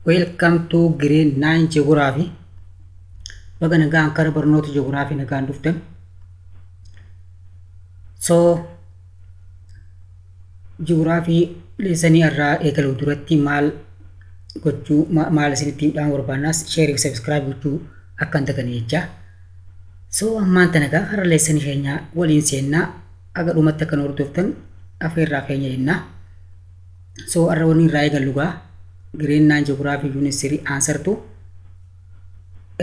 Welcome to grade 9 geography. Baga nagaan kara barnoota geography nagaan dhuftan. So geography lesanii irraa eegaluu duratti maal gochuu maal isinitti himdhaan barbaannas share subscribe gochuu akka hin dagane jecha. So ammaan tana nagaa har'a lesanii keenya waliin seennaa aga dhumatti akka hordoftan afeerraa keenya jennaa. So har'a waliin irraa eegallu gaa grade 9 geography unit 3 answer to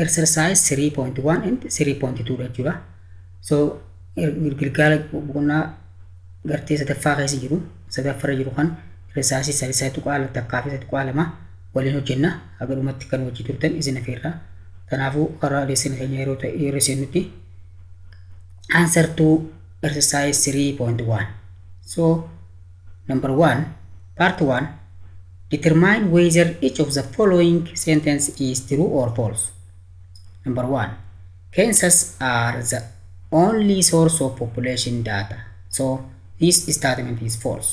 exercise 3.1 and 3.2 jechuudha. So girgaala boqonnaa gartee sadaffaa keessa jiru sadaffara jiru kan exercise sadisaa tuqaala takkaa fi tuqaala lama waliin hojjenna aga dhumatti kan hojii turtan isin afeerraa. Kanaafuu karaa lesson keenya yeroo seenutti answer to exercise 3.1. So number 1 part 1, determine whether each of the following sentence is true or false. Number 1, census are the only source of population data. So this statement is false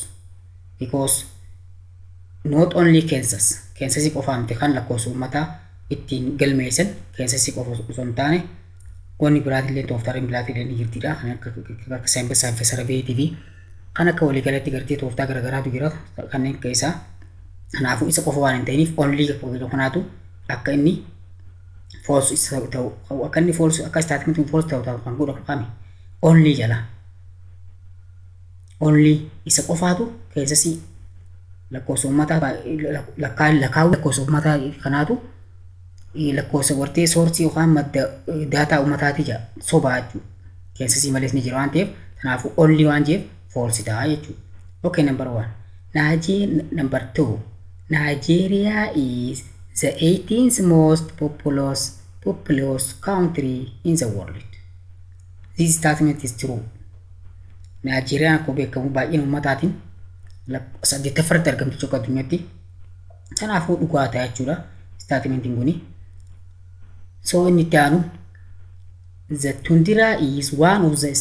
because not only census qofa miti kan lakkoofsa uummataa ittiin galmeessan census qofa osoo hin taane wanni biraatillee tooftaan biraatillee ni jirtidha. Kan akka sample survey fi kan akka waliigalatti gartee tooftaa garaagaraatu jira kanneen keessaa. Kanaafuu isa qofa waan hin ta'iniif only kanaatu akka inni false isa ta'u akka inni false akka statement false ta'u kan godhu qami only jala only isa qofaatu keessasi lakkoofsa uummataa lakkoofsa uummataa kanaatu lakkoofsa wartee soortii yookaan madda daataa uummataati jira sobaa jechuudha. Keessasi malees ni jira waan ta'eef kanaafuu only waan jeef false ta'a jechuudha. Okay, number 1. Number 2. Nigeria is the 18th most populous country in the world. This statement is true. Nigeria akkuma beekamu baay'ina uummataatiin saddeettaffaratti argamtu tokko addunyaatti. Kanaafuu dhugaa ta'a jechuudha statementiin kuni. So inni itti aanu the tundra is one of the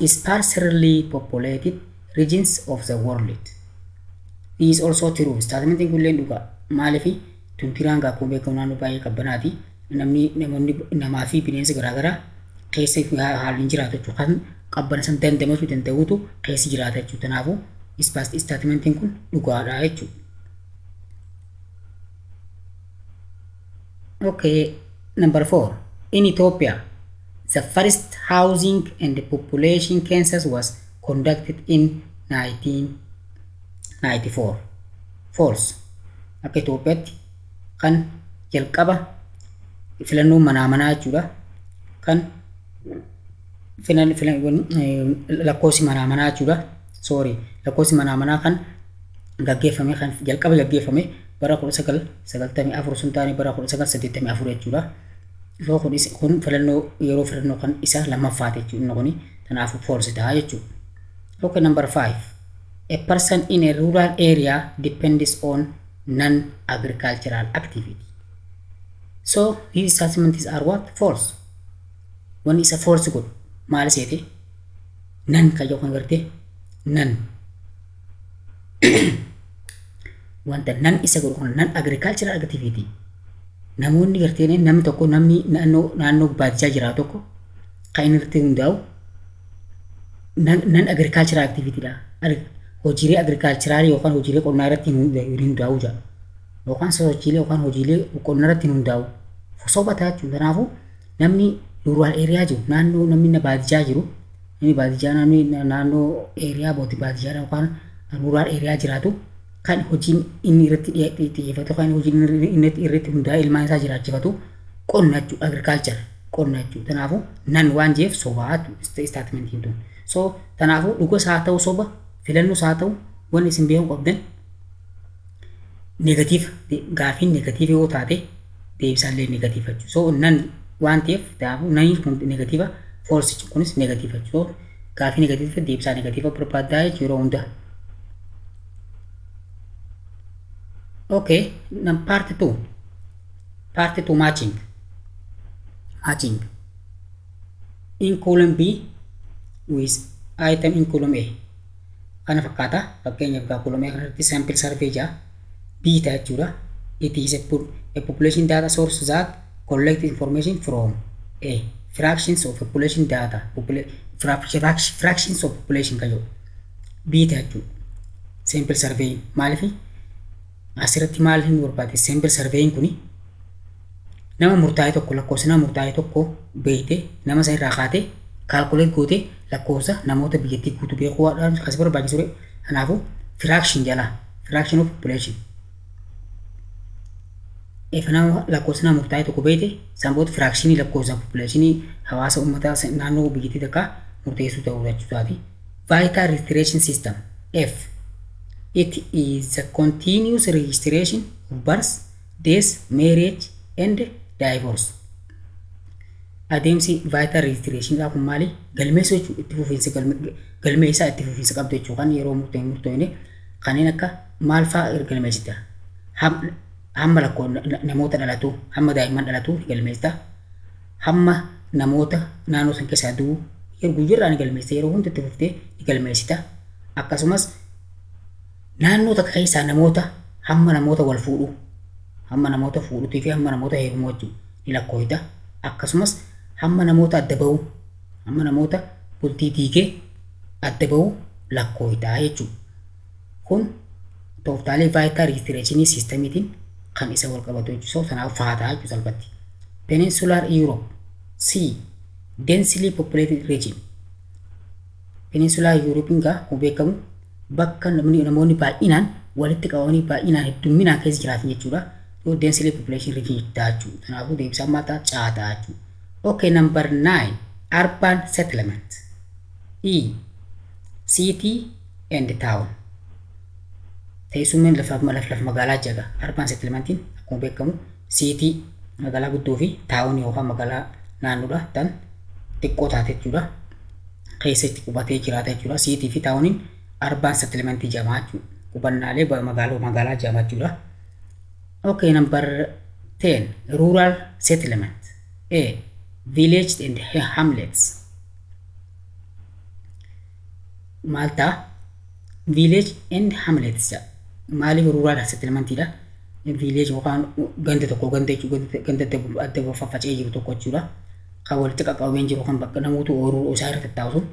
sparsely populated regions of the world. This is also true. Statementiin kunilleen dhugaa. Maaliif tundiraan akkuma beekamu naannoo baay'ee qabbanaati. Namoonni namaa fi bineensa garaagaraa keessa haalli jiraatu jechuudha. Kan qabbana san dandamachuu danda'uutu keessa jiraata jechuudha. Kanaafuu statementiin kun dhugaadha jechuudha. Okay, number 4. In Ethiopia, the first housing and population census was conducted in 1994. False. Akka Itoophiyaatti kan jalqaba filannoo manaa jechuudha. Kan lakkoofsi manaa jechuudha. Sorry, lakkoofsi manaa kan gaggeeffame kan jalqaba gaggeeffame bara 1994 sun taane bara 1984 jechuudha. So kun filannoo yeroo filannoo kan isa lammaffaati jechuudha kuni. Kanaafuu false ta'a jechuudha. Okay, number 5. A person in a rural area depends on non-agricultural activity. So these statements are what? False. One is a false good. Maal seete? Nan kayo kan garte? Nan. Wanta nan isa good kan non-agricultural activity. Namoonni garte ne namni tokko namni naannoo baadiyyaa jiraatu tokko kan inni irratti hundaa'u non-agricultural activity dha. Hojiilee agricultural yookaan hojiilee qonnaa irratti hundaa'u jira. Yookaan sosochiilee yookaan hojiilee qonnaa irratti hundaa'u. Sobataa jechuudha. Kanaafuu namni rural area jiru naannoo namni baadiyyaa jiru namni baadiyyaa naannoo area booti baadiyyaa yookaan rural area jiraatu kan hojiin inni irratti xiyyeeffatu kan hojiin inni irratti hundaa'e ilmaan isaa jiraachifatu qonna jechuudha. Agriculture qonna jechuudha. Kanaafuu nan waan jeef sobaatu statementiin tun. So kanaafuu dhuga isaa ta'u soba filannoo isaa ta'u wanni isin beekuu qabdan negatiif gaafiin negatiif yoo taate deebisaallee negatiif jechuudha. So nan waan ta'eef kanaafuu nani kun negatiiva false kunis negatiif jechuudha. So gaafii negatiif deebisaa negatiiva barbaadaa jechuudha yeroo hunda. Okay, part 2. Part 2 matching. In column B with item in column A. Kana fakkaata fakkeenyaaf column A kanatti sample survey jaa B ta'a jechuudha. It is a population data source that collects information from a fractions of population data, fractions of population kayo. Beta jechuudha. Sample survey maaliif asirratti maal hin barbaade sample surveying kuni nama murtaa'e tokko lakkoofsa nama murtaa'e tokko beeyte nama isa irraa kaate calculate goote lakkoofsa namoota biyyattii guutuu beekuudhaan as barbaachisu ture. Kanaafuu fraction jala fraction of population. Nama lakkoofsa nama murtaa'e tokko beeyte sanboota fractionii lakkoofsa populationii hawaasa uummataa naannoo biyyattii takka murteessuu ta'uu jechuudha. Vital registration system F. It is the continuous registration of birth, death, marriage, and divorce. Adeemsi vital registration kun maali? Galmeessa jechuudha. Itti fufiinsa galmeessaa itti fufiinsa qabdu jechuudha. Kan yeroo murtoofne kanneen akka maal fa'aa galmeessita? Hamma lakkoo namoota dhalatu, hamma daa'imman dhalatu galmeessita. Hamma namoota naannoo san keessaa du'u guyyaadhaan galmeessita. Yeroo hunda itti fuftee galmeessita. Akkasumas naannoo takka keessaa namoota hamma namoota wal fuudhu, hamma namoota fuudhutii fi hamma namoota heerumuu jechuudha ni lakkoofta. Akkasumas hamma namoota adda ba'u, hamma namoota bultii diigee adda ba'u lakkoofta jechuudha. Kun tooftaalee vital registration systemiitiin kan isa wal qabatu jechuudha. Kanaaf faataa jechuudha salphatti. Peninsular Europe C. Densely populated region. Peninsular Europe kun beekamu bakka namoonni baay'inaan walitti qabamanii baay'inaan hedduminaan keessa jiraatan jechuudha. Yoo densely population region jechuudha. Kanaafuu deebisaan maataa caataa jechuudha. Okay, number 9 urban settlement. E. City and town. Teessumni lafa magaalaa jaga urban settlementiin akkuma beekamu city magaalaa guddoo fi town yookaan magaalaa naannoodha tan xiqqoo taate jechuudha. Keessatti qubatee jiraata jechuudha. City fi towniin urban settlement jedhama jechuudha. Qubannaalee magaalaa jedhama jechuudha. Okay, number 10 rural settlement. A. Village and hamlets. Malta village and hamlets. Maaliif rural settlement dha? Village yookaan ganda tokko ganda adda faffacee jiru tokko jechuudha. Kan walitti qaqqabamee jiru kan bakka namoota ooluu isaa irratti taa'u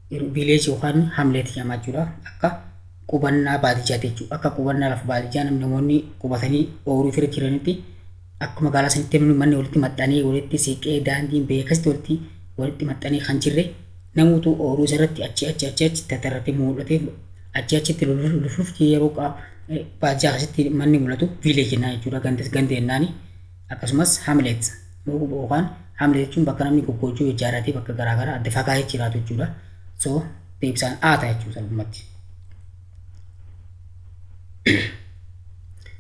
village yookaan hamlet jedhama jechuudha. Akka qubannaa baadiyyaatti jechuudha. Akka qubannaa lafa baadiyyaa namoonni qubatanii ooluu fira jiranitti akka magaalaa sanitti manni walitti maxxanee walitti siqee daandiin beekasti walitti maxxanee kan jirre namoota ooluu irratti achi tatarratti mul'ate achitti luluuf yeroo baadiyyaa keessatti manni mul'atu village naa jechuudha. Ganda jennaani akkasumas hamlet yookaan hamlet jechuun bakka namni goggojjoo ijaarratee bakka garaagaraa adda fagaatee jiraatu jechuudha. So deebisaan aata jechuudha salphumatti.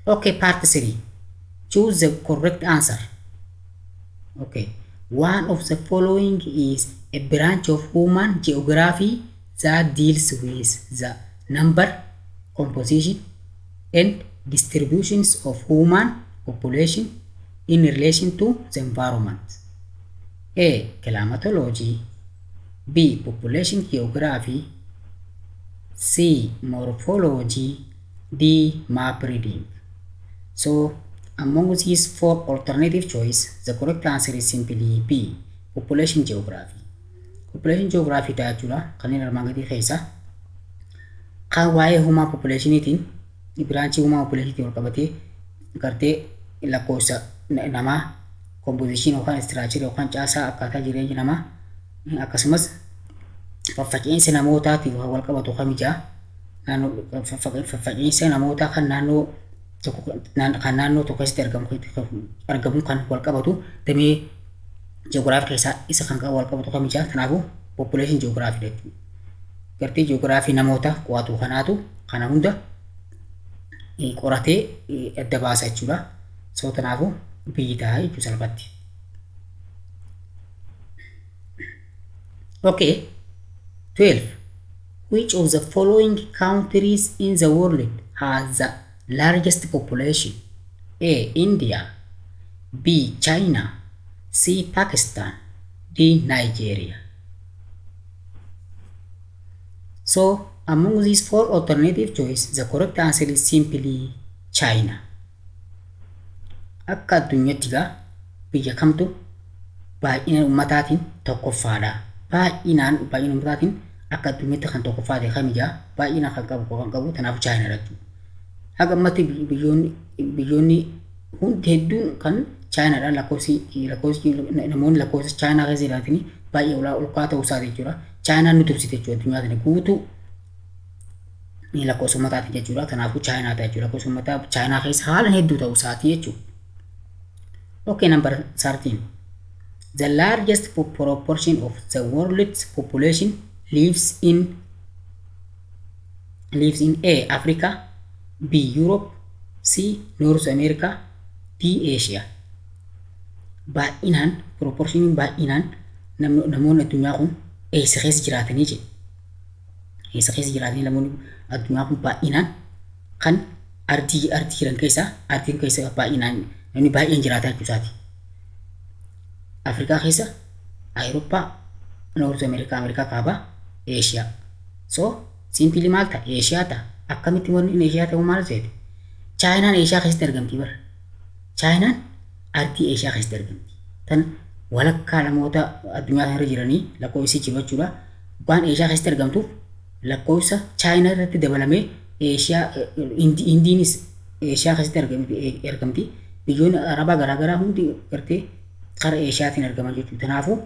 Okay, part 3. Choose the correct answer. Okay, one of the following is a branch of human geography that deals with the number, composition, and distributions of human population in relation to the environment. A. Climatology. B. Population geography. C. Morphology. D. Map reading. So among these 4 alternative choice, the correct answer is simply B. Population geography. Population geography jechuudha kanneen armaan gadii keessa kan waa'ee human populationitiin branchii human populationitiin wal qabatee gartee lakkoofsa namaa composition yookaan structure yookaan caasaa akkaataa jireenya namaa akkasumas faffaqiinsa namootaatiin wal qabatu kamijaa naannoo faffaqiinsa namootaa kan naannoo tokko keessatti argamu kan wal qabatu damee geography keessaa isa kan wal qabatu kamijaa. Kanaafuu population geography jechuudha. Gartee geography namoota qo'atu kanaatu kana hunda qoratee adda baasa jechuudha. So kanaafuu biyyitaa jechuudha salphatti. Okay, 12. Which of the following countries in the world has the largest population? A. India. B. China. C. Pakistan. D. Nigeria. So among these 4 alternative choices, the correct answer is simply China. akka addunyaatti gaa biyya kamtu baay'ina ummataatiin tokkoffaadha. Baay'ina ummataatiin akka addunyaatti kan tokkoffaate kamija baay'ina kan qabu tanaaf Chaayinaadha jechuudha. Haga ammatti biyyoonni hundi hedduun kan Chaayinaadhaan namoonni lakkoofsa Chaayinaa keessa jiraatanii baay'ee olkaa ta'uu isaati jechuudha. Chaayinaan nu tursite jechuudha addunyaa kana guutuu lakkoofsa ummataati jechuudha. Kanaafuu Chaayinaa ta'a jechuudha. Lakkoofsa ummataa Chaayinaa keessa haalan hedduu ta'uu isaati jechuudha. Okay, number 13. The largest proportion of the world's population lives in A. Africa, B. Europe, C. North America, D. Asia. Baay'inaan proportioniin baay'inaan namoonni addunyaa kun eessa keessa jiraatanii jedhe. Eessa keessa jiraatanii namoonni addunyaa kun baay'inaan kan ardii jiran keessa baay'inaan namni baay'een jiraataa jechuusaati. Afrikaa keessa, Awurooppaa, Noorz Ameerikaa, Ameerikaa kaabaa, Eeshiyaa. So simpili maal ta'a? Eeshiyaa ta'a. Akkamitti wanni inni Eeshiyaa ta'uu maal ta'eeti? Chaayinaan Eeshiyaa keessatti argamti bara. Chaayinaan ardii Eeshiyaa keessatti argamti. Tan walakkaa namoota addunyaa kanarra jiranii lakkoofsi jiru jechuudha. Waan Eeshiyaa keessatti argamtuuf lakkoofsa Chaayinaa irratti dabalamee Indiinis Eeshiyaa keessatti argamti. Biyyoonni Arabaa garaagaraa hundi gartee karaa Eeshiyaatiin argaman jechuudha. Kanaafuu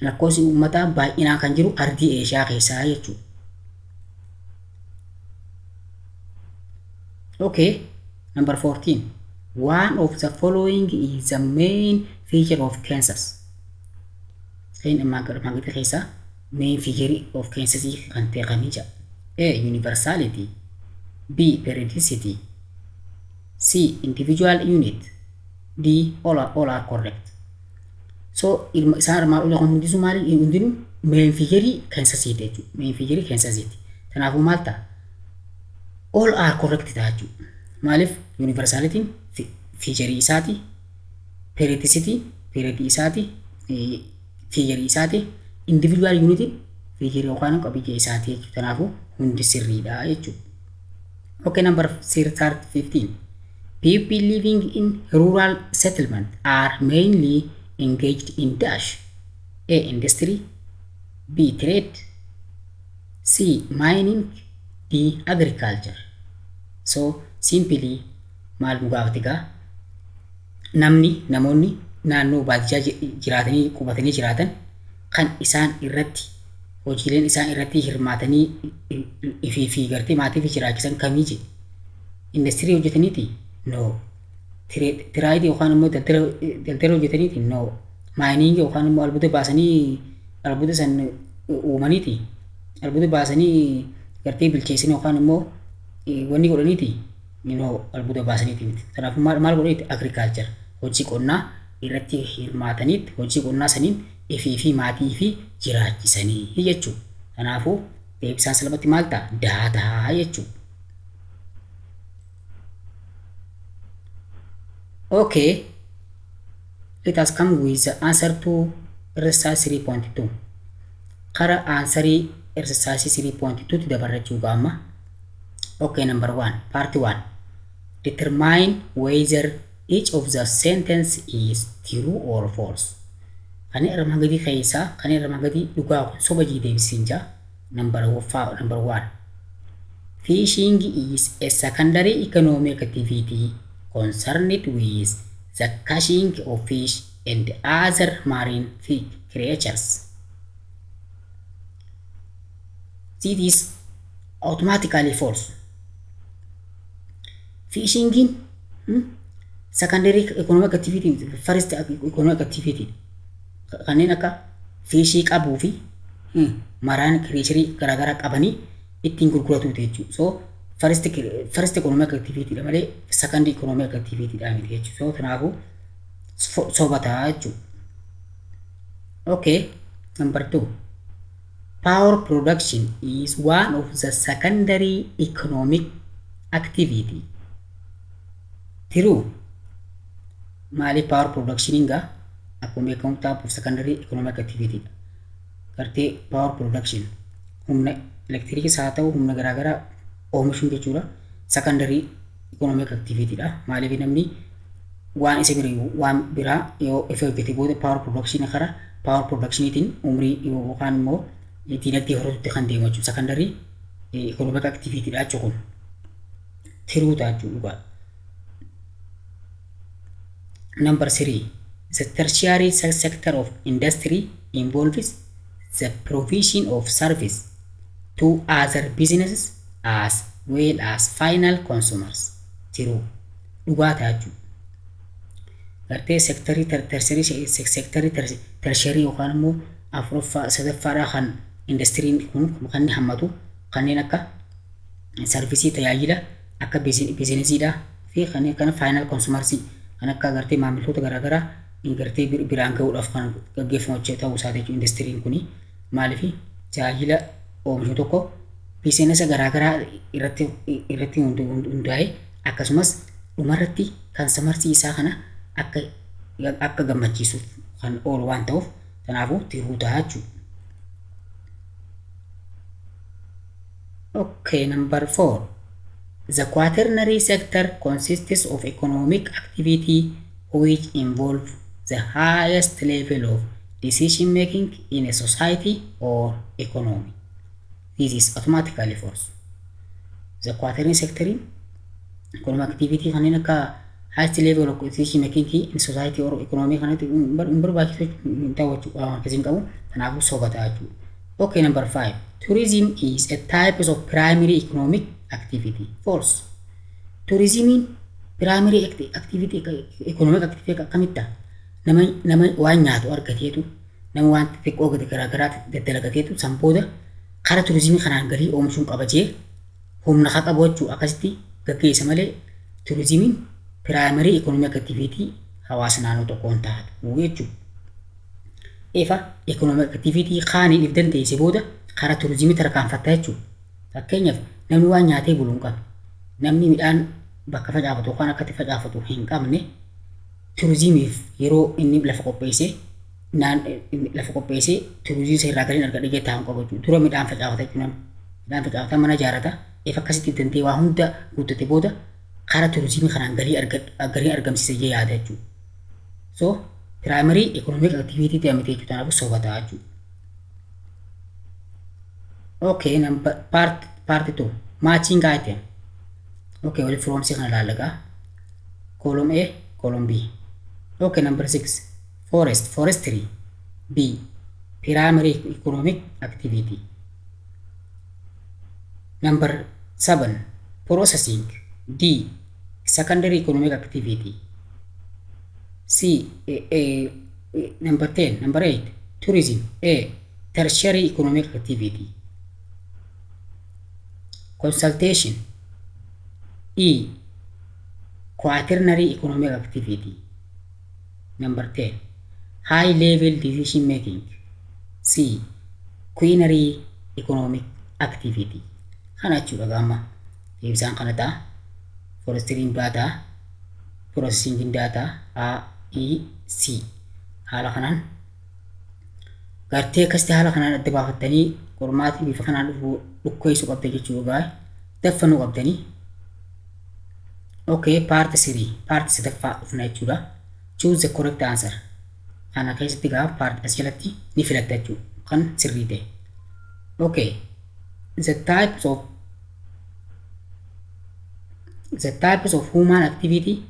lakkoofsi uummataa baay'inaan kan jiru ardii Eeshiyaa keessaa jechuudha. Okay, number 14. One of the following is the main feature of Kansas. Kain magati keessa main feature of Kansas kan ta'e kamija? A. Universality, B. Periodicity, C. Individual unit, D. All are correct. So isaan armaan olii kun hundisu maali? Hundinuu main feature Kansasiiti jechuudha. Main feature Kansasiiti. Kanaafuu maal ta'a? All are correct ta'a jechuudha. Maaliif universality feature isaati, periodicity period isaati, feature isaati, individual unit feature yookaan qabiyyee isaati jechuudha. Kanaafuu hundi sirriidha jechuudha. Okay, number 15. People living in rural settlement are mainly engaged in dash: A. Industry, B. Trade, C. Mining, D. Agriculture. So simply maal mugaafati gaa namoonni naannoo baadiyyaa jiraatanii qubatanii jiraatan kan isaan irratti hojiileen isaan irratti hirmaatanii fi gartee maatii fi jiraachisan kamii jedhe? Industirii hojjetaniiti? No. Trade yookaan immoo daldala hojjetaniiti? No. Mining yookaan immoo albuuda baasanii albuuda san uumaniiti? Albuuda baasanii gartee bilcheessanii yookaan immoo wanni godhaniiti? No, albuuda baasaniiti miti. Kanaafuu maal godhaniiti? Agriculture. Hojii qonnaa irratti hirmaataniiti hojii qonnaa saniin fi maatii fi jiraachisanii jechuudha. Kanaafuu deebisaan salphatti maal ta'a? Daataa jechuudha. Okay, let us come with the answer to exercise 3.2. Kara answerii exercise 3.2 ti dabarrachuu gaama. Okay, number 1, part 1. Determine whether each of the sentence is true or false. Kani armaan gadii keessaa kani armaan gadii dhugaa soba deebisiin jaa. Number 1. Fishing is a secondary economic activity concerned with the catching of fish and other marine creatures. This is automatically false. Fishing secondary economic activity, first economic activity. Kanneen akka fishii qabuu fi maraan creature garaagaraa qabanii ittiin gurguratu jechuudha. So first economic activity dha malee second economic activity dha miti jechuudha. So kanaafuu sobataa jechuudha. Okay, number 2. Power production is one of the secondary economic activity. True. Maali power production inga akkuma beekamu type of secondary economic activity. Gartee power production humna elektirikis haa ta'u humna garaagaraa oomishuun jechuudha secondary economic activity dha. Maaliif namni waan isa biraa yoo if eeggate booda power production kara power productionitiin umrii yookaan immoo dinagdee horatutti kan deemu jechuudha. Secondary economic activity dha jechuun tiruu ta'a jechuudha. Number 3, the tertiary sector of industry involves the provision of service to other businesses as well as final consumers. Tiruu dhugaa ta'a jechuudha. Gartee sektarii tertiary yookaan immoo afuraffaa sadaffaadhaa kan industiriin kun kan inni hammatu kanneen akka sarvisii tajaajila akka biizinesiidhaa fi kanneen kana final consumersii kan akka gartee maamiltoota garaagaraa gartee biraan gahuudhaaf kan gaggeeffamu ta'uu isaati jechuudha. Industiriin kun maaliif tajaajila oomishu tokko biizinesa garaagaraa irratti hundaa'e akkasumas dhumarratti kan samartii isaa kana akka gammachiisuuf kan oolu waan ta'uuf kanaafuu tiruu ta'a jechuudha. Okay, number 4. The quaternary sector consists of economic activity which involve the highest level of decision making in a society or economy. This is automatically false. The quaternary sector economic activity kanneen akka highest level of decision making in society or economy kanatti barbaachisu ta'uu akkasiin qabu kanaafuu soba ta'a jechuudha. Okay, number 5. Tourism is a type of primary economic activity. False. Tourism primary activity economic activity akkamitta nama waan nyaatu argateetu nama waan xixiqqoo garaagaraa dalagateetu san booda karaa tourismii kanaan galii oomishuun qabajee humna haa qabu jechuudha. Akkasitti gaggeessa malee tourismiin primary economic activity hawaasa naannoo tokkoon taatu jechuudha. Efa economic activity kaanii if dandeesse booda karaa tourismii tarkaanfatta jechuudha. Fakkeenyaaf namni waan nyaatee buluu hin qabne namni midhaan bakka facaafatu yookaan akkatti facaafatu hin qabne tourismiif yeroo inni lafa qopheessee tourismii irraa galiin argadhee taa'uu qabu jechuudha. Dura midhaan facaafata jechuudha. Midhaan facaafata mana ijaarata efa akkasitti dandee waa hunda guuttate booda karaa tourismii kanaan galii argamsiisa yaada jechuudha. So primary economic activity ta'amite jechuudha. Kanaafuu soba ta'a jechuudha. Okay, number part 2. Matching item. Okay, well from kana lalaga. Column A, column B. Okay, number 6. Forestry. B. Primary economic activity. Number 7. Processing. D. Secondary economic activity. C. Number 10. Number 8. Tourism. A. Tertiary economic activity. Consultation. E. Quaternary economic activity. Number 10. High level decision making. C. Quaternary economic activity. Kana jechuudha gamma. Ibsaan kana ta'a. Forestry data. Processing data. A, E, C. Haala kanaan gartee akkasitti haala kanaan adda baafattanii qormaatii bifa kanaan dhukkeessuu qabda jechuudha. Daffanuu qabdanii. Okay, part 3. Part sadaffaa dhufna jechuudha. Choose the correct answer. Kana keessatti gaa part as jalatti ni filatta jechuudha. Kan sirrii ta'e. Okay. The types of human activity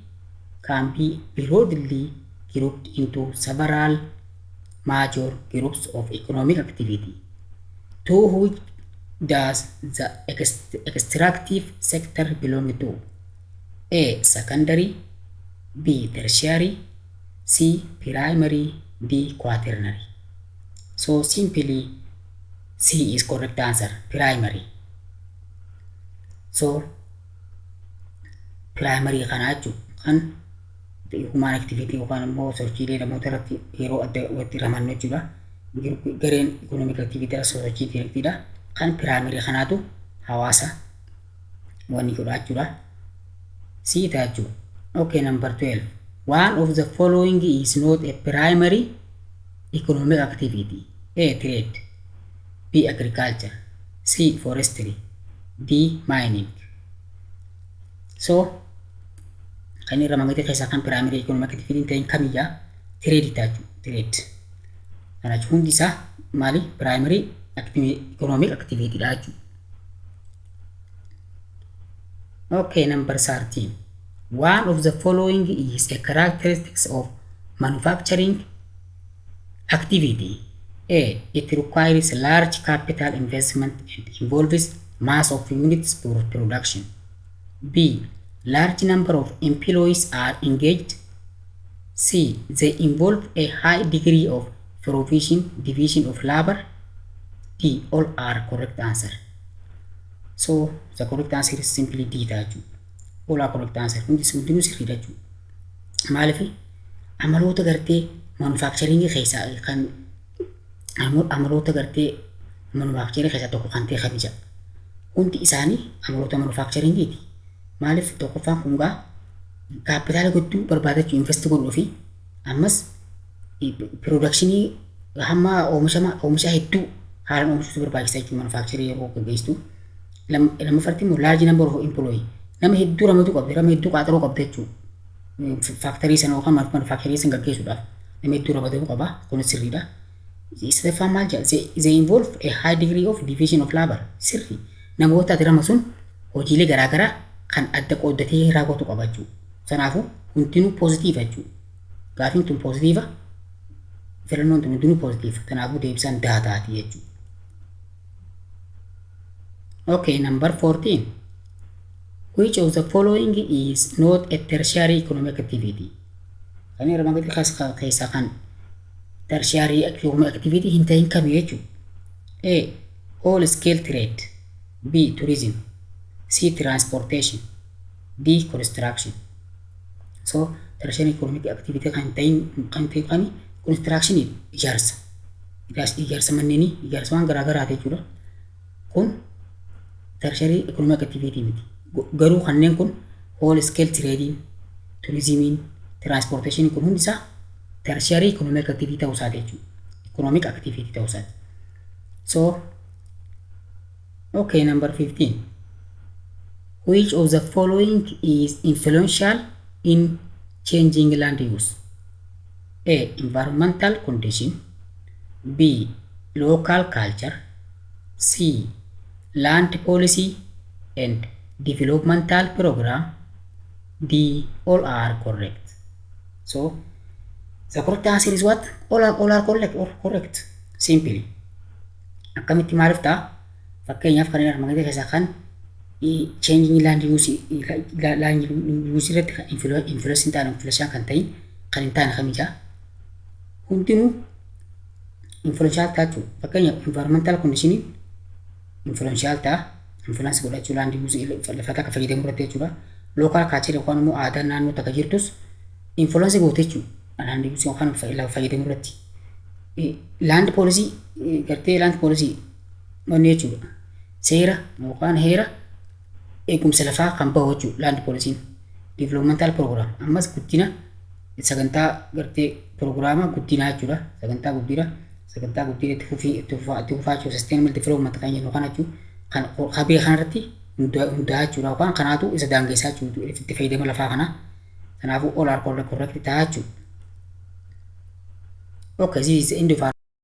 can be broadly grouped into several major groups of economic activity, to which does the extractive sector belong to? A. Secondary. B. Tertiary. C. Primary. D. Quaternary. So simply C is correct answer. Primary. So primary kana jechuudha kan human activity yookaan immoo sochiilee namoota irratti yeroo adda walitti ramannu jechuudha. Gareen economic activity sochii dinagdeedha. Kan primary kanaatu hawaasa wanni godha jechuudha. C ta'a jechuudha. Okay, number 12. One of the following is not a primary economic activity. A. Trade. B. Agriculture. C. Forestry. D. Mining. So kan irra magati keessa kan primary economic activity ta'in kamiyyaa trade taaju trade kana hundi isaa maali primary economic activity taaju. Okay, number 13. One of the following is a characteristics of manufacturing activity. A. It requires large capital investment and involves mass of units for production. B. Large number of employees are engaged. C. They involve a high degree of division of labor. D. All are correct answer. So the correct answer is simply D taaju. All are correct answer. Hundinuu sirrii taaju. Maaliif amaloota gartee manufacturing keessaa kan amaloota gartee manufacturing keessaa tokko kan ta'e kamija. Hundi isaanii amaloota manufacturingiti. Maaliif tokkoffaan kun gaa kaapitaala guddoo barbaadachuu invest godhuu fi ammas productionii hamma oomisha hedduu haalaan oomishuu barbaachisa jechuudha manufacturing yeroo gaggeessitu. Lama farti immoo large number of employee nama hedduu ramatu qabdi nama hedduu qaxaroo qabdi jechuudha. Factory sana yookaan manufacturing sana gaggeessuudhaaf nama hedduu ramatu qaba kun sirriidha. Sadaffaan maal jedha they involve a high degree of division of labor sirri namoota ati rama sun hojiilee garaagaraa kan adda qooddatee raawwatu qaba jechuudha. Kanaafuu hundinuu positiiva jechuudha. Gaafiin tun positiiva filannoon tun hundinuu positiiva. Kanaafuu deebisaan daataati jechuudha. Okay, number 14. Which of the following is not a tertiary economic activity? Kan irra magati keessa kan tertiary economic activity hin ta'in kamii jechuudha. A. All scale trade. B. Tourism. C. Transportation. D. Construction. So tertiary economic activity kan ta'in construction ijaarsa manneenii ijaarsa waan garaagaraati jechuudha. Kun tertiary economic activity miti. Garuu kanneen kun whole scale trading, tourism, transportation kun hundi isaa tertiary economic activity ta'uu isaati jechuudha. Economic activity ta'uu isaati. So okay, number 15. Which of the following is influential in changing land use? A. Environmental condition. B. Local culture. C. Land policy and developmental program. D. All are correct. So the correct answer is what? All are correct. Simply. Akkamitti maaliif ta'a? Fakkeenyaaf kan irraa magaalaa keessaa kan changing land use irratti kan influence hin taane influence kan ta'in kan hin taane kamija. Hundinuu influential ta'a jechuudha. Fakkeenyaaf environmental condition influential ta'a. Influence godhachuu land use lafa akka fayyadamu irratti jechuudha. Local culture yookaan immoo aadaa naannoo takka jirtus influence goote jechuudha. Land use yookaan lafa fayyadamu irratti. Land policy gartee land policy wanni jechuudha. Seera yookaan heera eegumsa lafaa kan bahu jechuudha land policy. Developmental program ammas guddina sagantaa gartee prograama guddinaa jechuudha. Sagantaa guddina itti fufaa jechuudha. Sustainable development kan jennu kana jechuudha. Kan qabee kanarratti hundaa jechuudha yookaan kanaatu isa daangessaa jechuudha itti fayyadama lafaa kana. Kanaafuu all are correct ta'a jechuudha. Okay, this is the end of our